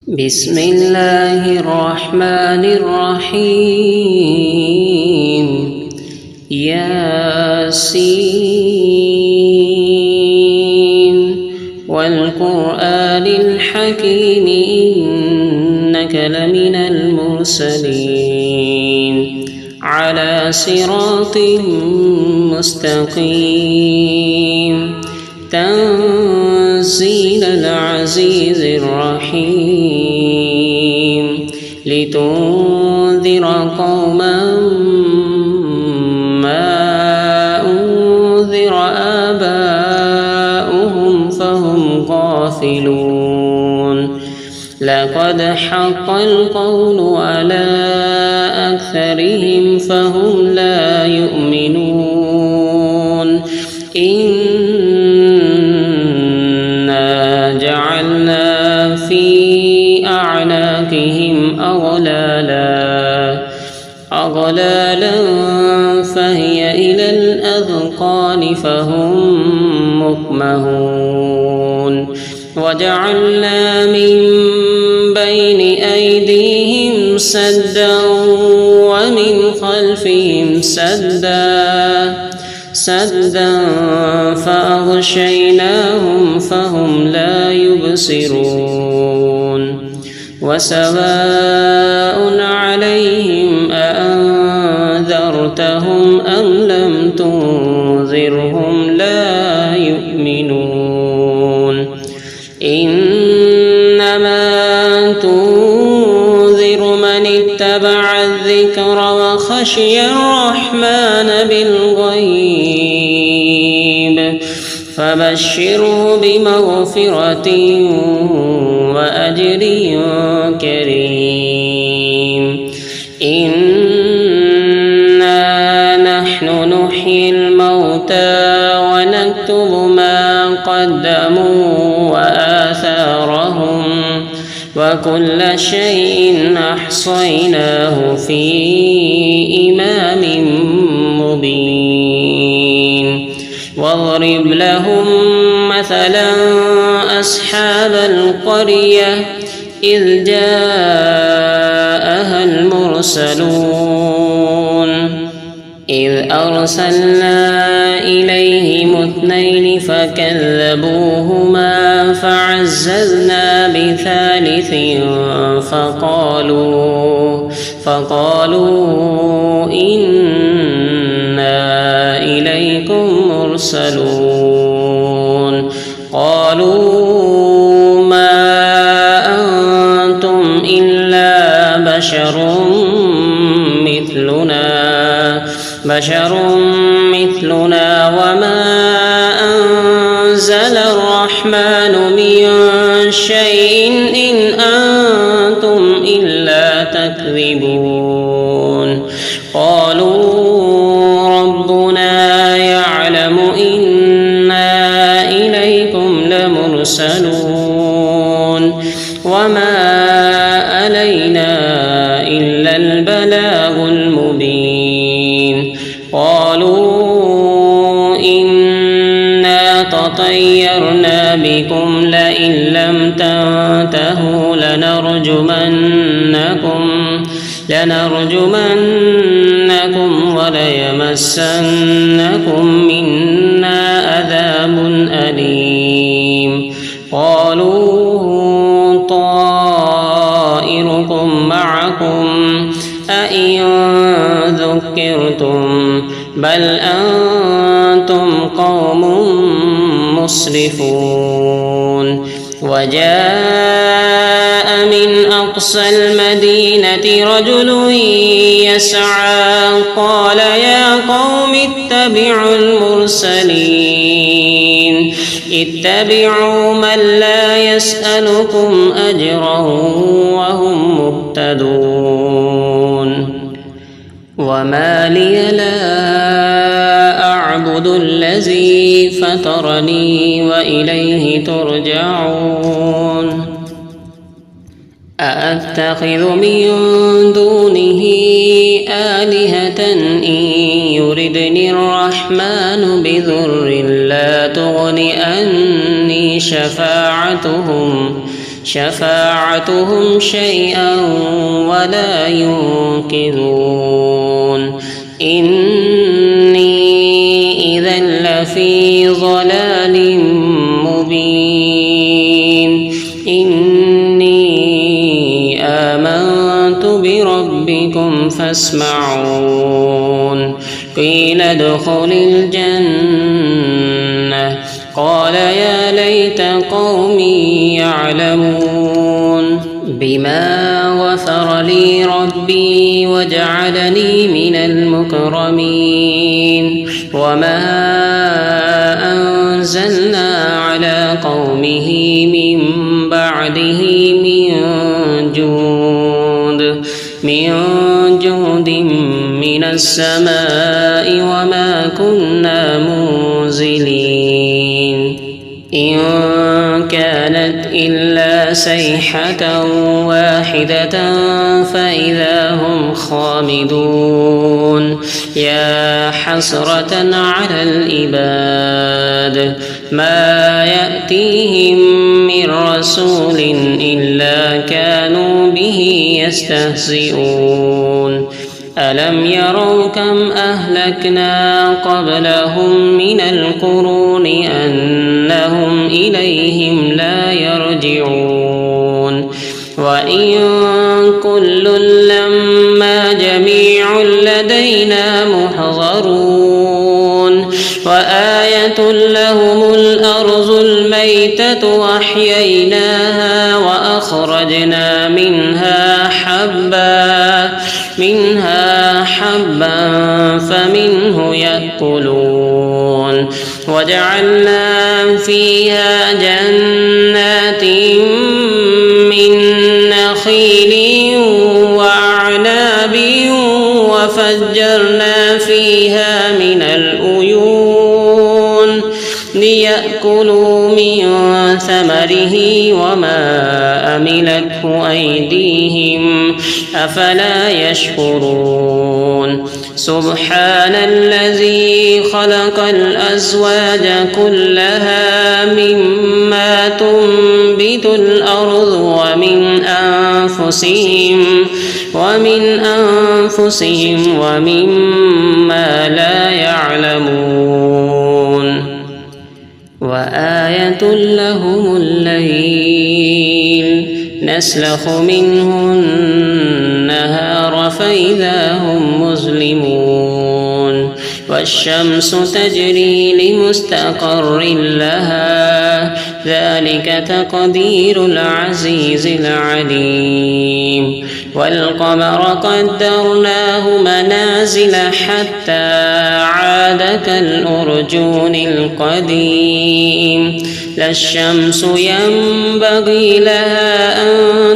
بسم الله الرحمن الرحيم ياسين والقرآن الحكيم إنك لمن المرسلين على صراط مستقيم تنزيل العزيز الرحيم لتنذر قوما ما أنذر آباؤهم فهم غافلون لقد حق القول على أكثرهم فهم لا يؤمنون إنا جعلنا في أعناقهم أغلالا فهي إلى الأذقان فهم مقمحون وجعلنا من بين أيديهم سدا ومن خلفهم سدا فأغشيناهم فهم لا يبصرون وسواء عليهم أأنذرتهم أم لم تنذرهم لا يؤمنون إنما تنذر من اتبع الذكر وخشي الرحمن بالغيب فبشره بمغفرة وأجر كريم إنا نحن نحيي الموتى ونكتب ما قدموا وآثارهم وكل شيء أحصيناه في إمام مبين واضرب لهم مثلا أصحاب القرية إذ جاءها المرسلون إذ أرسلنا إليهم اثنين فكذبوهما فعززنا بثالث فقالوا إنا إليكم مرسلون قالوا ما أنتم إلا بشر مثلنا وما أنزل الرحمن من شيء إن أنتم إلا تكذبون قالوا ربنا يعلم إنا إليكم لمرسلون وما علينا إلا البلاغ المبين قالوا إنا تطيرنا بكم لئن لم تنتهوا لنرجمنكم وليمسنكم منا عذاب أليم قالوا طائركم معكم أئن ذكرتم بل أنتم قوم مسرفون وجاء من أقصى المدينة رجل يسعى قال يا قوم اتبعوا المرسلين اتبعوا من لا يسألكم أجرا وهم مهتدون وما لي لا أعبد الذي فطرني وإليه ترجعون أأتخذ من دونه آلهة إن يردني الرحمن بضر لا تغن عني شفاعتهم شفاعتهم شيئا ولا ينقذون إني إذا لفي ضلال مبين إني آمنت بربكم فاسمعون قيل ادخل الجنة قال يا ليت قومي يعلمون بما غفر لي ربي وجعلني من المكرمين وما أنزلنا على قومه من بعده من جود من السماء وما كنا منزلين إن كانت إلا صيحة واحدة فإذا هم خامدون يا حسرة على العباد ما يأتيهم من رسول إلا كانوا به يستهزئون ألم يروا كم أهلكنا قبلهم من القرون أنهم إليهم لا يرجعون وإن كل لما جميع لدينا محضرون وآية لهم الأرض الميتة وأحييناها وأخرجنا منها حبا فمنه يأكلون وجعلنا فيها جنات من نخيل وأعناب وفجرنا فيها من العيون ليأكلوا من ثمره وما أملته أيديهم أفلا يشكرون سبحان الذي خلق الأزواج كلها مما تنبت الأرض ومن أنفسهم ومما لا يعلمون وآية لهم الليل نسلخ منه النهار فإذا هم مظلمون والشمس تجري لمستقر لها ذلك تقدير العزيز العليم والقمر قدرناه منازل حتى عاد كالأرجون القديم لا الشمس ينبغي لها أن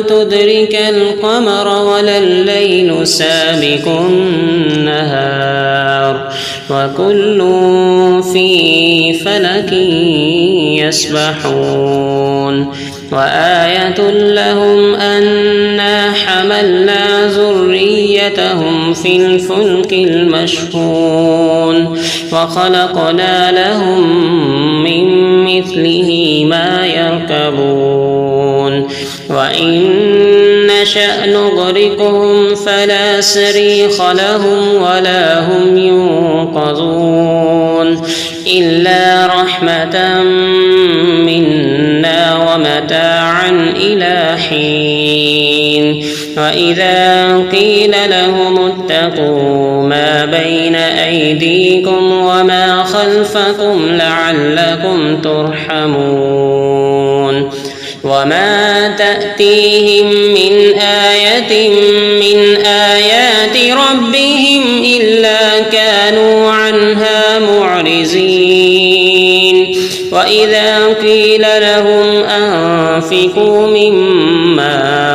تدرك القمر ولا الليل سابق النهار وكل في فلك يسبحون وآية لهم أنا حملنا ذريتهم في الفلك المشحون وخلقنا لهم من مثله ما يركبون وإن نشأ نغرقهم فلا صريخ لهم ولا هم ينقذون إلا رحمة منا ومتاعا إلى حين وإذا قيل لهم اتقوا ما بين أيديكم وما خلفكم لعلكم ترحمون وما تأتيهم من آية من آيات ربهم إلا كانوا عنها معرضين وإذا قيل لهم أنفقوا مما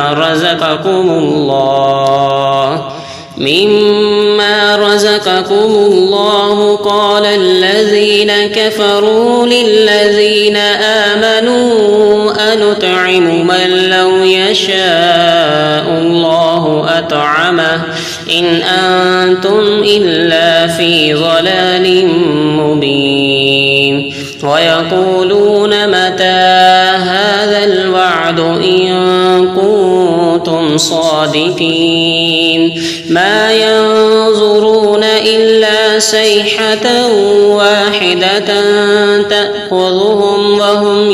رزقكم الله قال الذين كفروا للذين آمنوا أنطعم من لو يشاء الله أطعمه إن أنتم إلا في ضلال مبين ويقولون متى هذا الوعد بعد إن كنتم صادقين ما ينظرون إلا صيحة واحدة تأخذهم وهم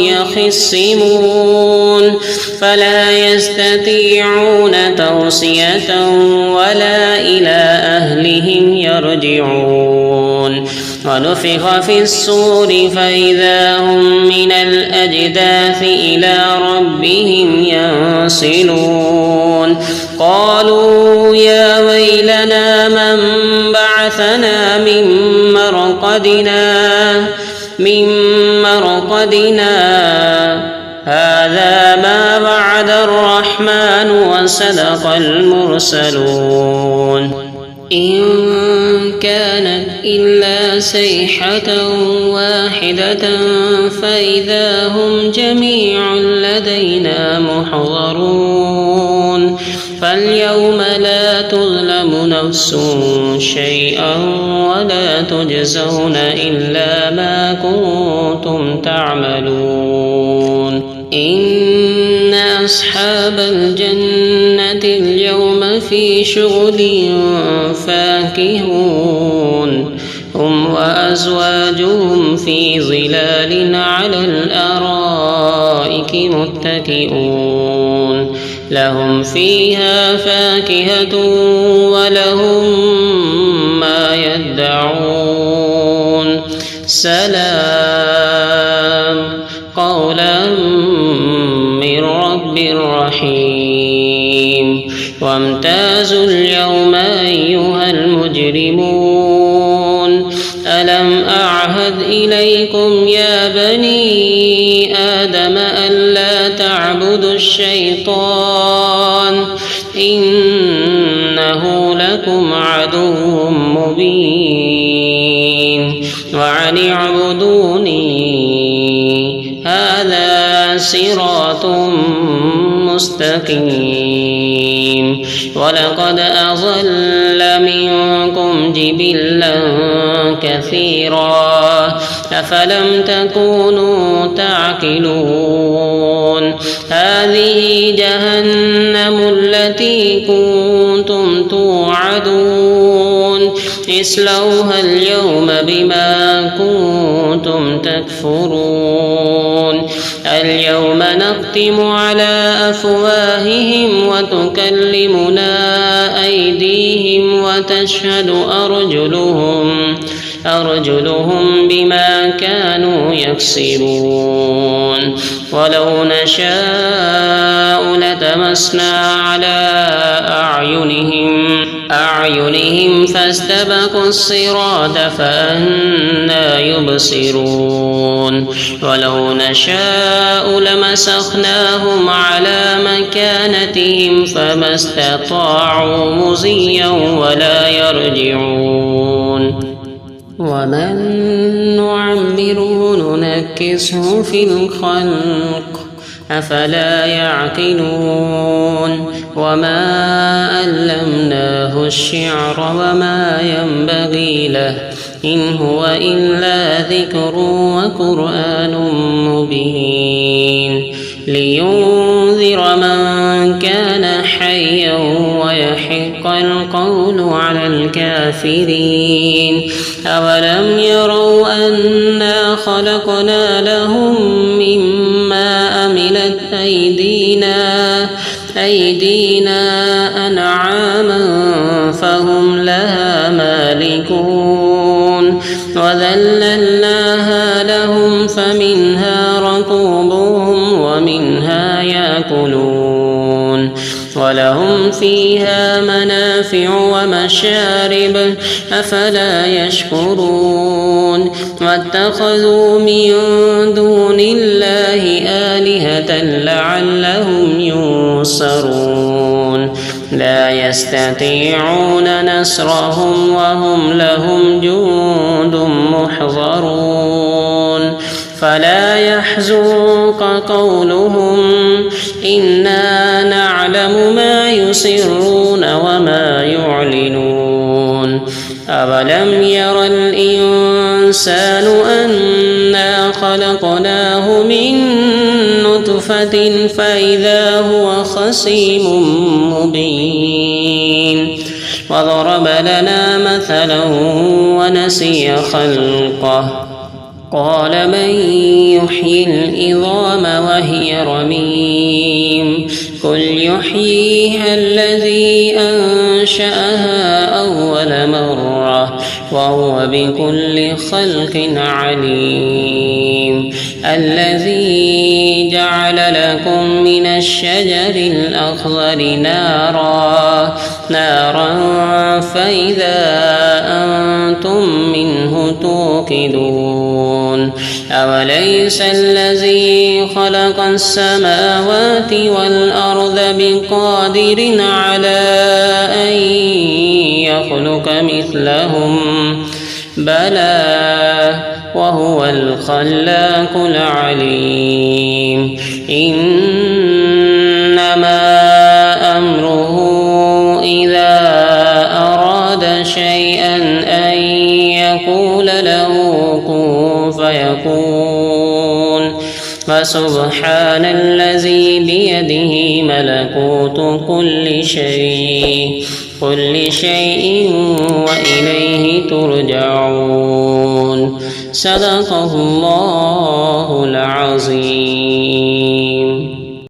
يخصمون فلا يستطيعون توصية ولا إلى أهلهم يرجعون ونفخ في الصور فإذا هم من الأجداث إلى ربهم ينسلون قالوا يا ويلنا من بعثنا من مرقدنا هذا ما وعد الرحمن وصدق المرسلون إن كانت إلا صيحة واحدة فإذا هم جميع لدينا محضرون فاليوم لا تظلم نفس شيئا ولا تجزون إلا ما كنتم تعملون إن أصحاب الجنة اليوم في شغل فاكهون هم وأزواجهم في ظلال على الأرائك متكئون لهم فيها فاكهة ولهم ما يدعون سلام قولا من رب رحيم وامتازوا اليوم أيها المجرمون ألم أعهد إليكم يا بني آدم ألا تعبدوا الشيطان إنه لكم عدو مبين وأن اعبدوني هذا صراط مستقيم ولقد أضل منكم جبلا كثيرا أفلم تكونوا تعقلون هذه جهنم التي كنتم توعدون اصلوها اليوم بما كنتم تكفرون اليوم نختم على أفواههم وتكلمنا أيديهم وتشهد أرجلهم بما كانوا يكسبون ولو نشاء لتمسنا على أعينهم فاستبقوا الصراط فأنى يبصرون ولو نشاء لمسخناهم على مكانتهم فما استطاعوا مضيا ولا يرجعون ومن نعمره ننكسه في الخلق أفلا يعقلون وما علمناه الشعر وما ينبغي له إن هو إلا ذكر وقرآن مبين لينذر من كان حيا ويحق القول على الكافرين أولم يروا أنا خلقنا لهم مما عملت أيدينا أنعاما فهم لها مالكون وذللناها لهم فمنها ركوبهم ومنها يأكلون ولهم فيها منافع ومشارب أفلا يشكرون واتخذوا من دون الله آلهة لعلهم ينصرون لا يستطيعون نصرهم وهم لهم جند محضرون فلا يحزنك قولهم إنا نعلم ما يسرون وما يعلنون أولم ير الإنسان أنا خلقناه من نطفة زلفة فإذا هو خصيم مبين وضرب لنا مثلا ونسي خلقه قال من يحيي العظام وهي رميم قل يحييها الذي أنشأها أول مرة وهو بكل خلق عليم الذي جعل لكم من الشجر الأخضر نارا فإذا أنتم منه توقدون أوليس الذي خلق السماوات والأرض بقادر على أن يخلق مثلهم بلى وهو الخلاق العليم إنما أمره إذا أراد شيئا أن يقول له كن فيكون فسبحان الذي بيده ملكوت كل شيء وإليه ترجعون صدق الله العظيم.